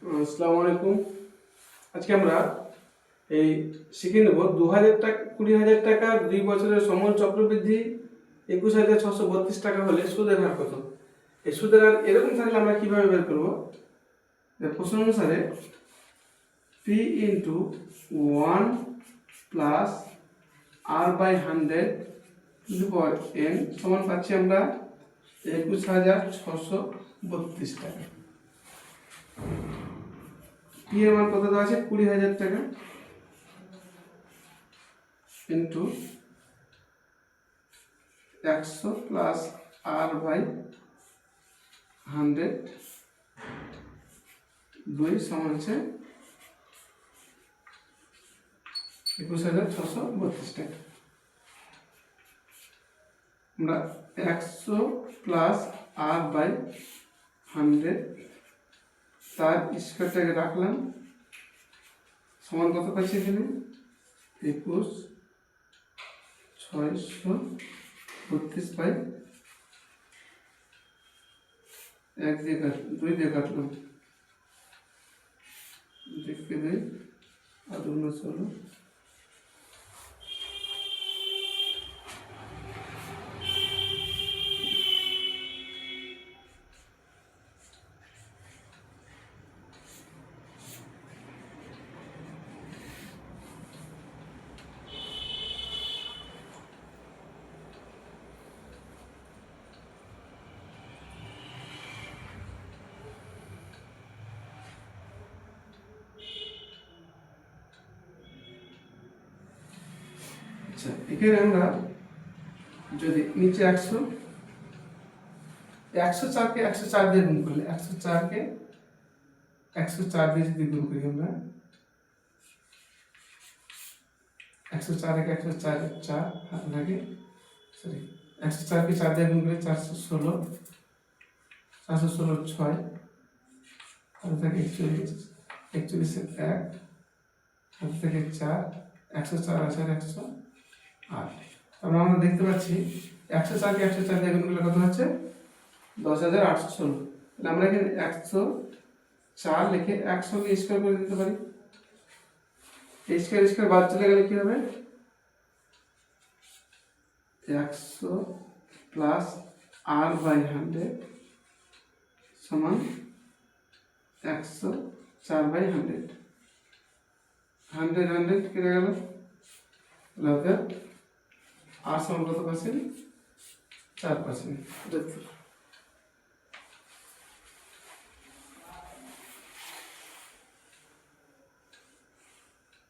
আসসালামু আলাইকুম। আজকে আমরা এই শিখে নেব 2000 টাকা 20,000 টাকা 2 বছরের সময় চক্রবৃদ্ধি 21,632 টাকা হলে সুদের হার কত। এই সুদের হার এরকম থাকলে আমরা কিভাবে বের করব? প্রশ্ন অনুসারে p into 1 plus r by 100 to the power n সমান পাচ্ছি আমরা 21,632 টাকা। পি এর মান কত দেওয়া আছে? 20,000 টাকা ইন্টু 100 প্লাস আর বাই 100 2 সমান হচ্ছে 21,632 টাকা। আমরা 100 প্লাস আর বাই 100 তার স্কোয়ারটাকে রাখলাম, সমান কত পাচ্ছি এখানে? 21,632 বাই 1 দিয়ে 2 দিয়ে কাটলাম, 2 কে 2 আর 2 16। আচ্ছা, এখানে আমরা যদি নিচে 104কে 104 দিয়ে গুণ করলে 104কে 104 দিয়ে যদি গুণ করি আমরা 104 একে 104 4 হাত লাগে, সরি 104কে 4 দিয়ে গুণ করলে 416, 416 6 হাত থাকে 41, 41 1 হাত থেকে 4, 104 আছে 108। আমরা দেখতে পাচ্ছি 104কে 104 দিয়ে গুণ করলে কত হচ্ছে? 10,816। তাহলে আমরা এখানে 104 লিখে 100 কে স্কয়ার করে দিতে পারি। স্কয়ার স্কয়ার বাদ চলে গেলে কি হবে? 100 প্লাস r বাই 100 সমান 104 বাই 100, 100 কেটে গেল, তাহলে আর সমান কত পাচ্ছেন? 4%।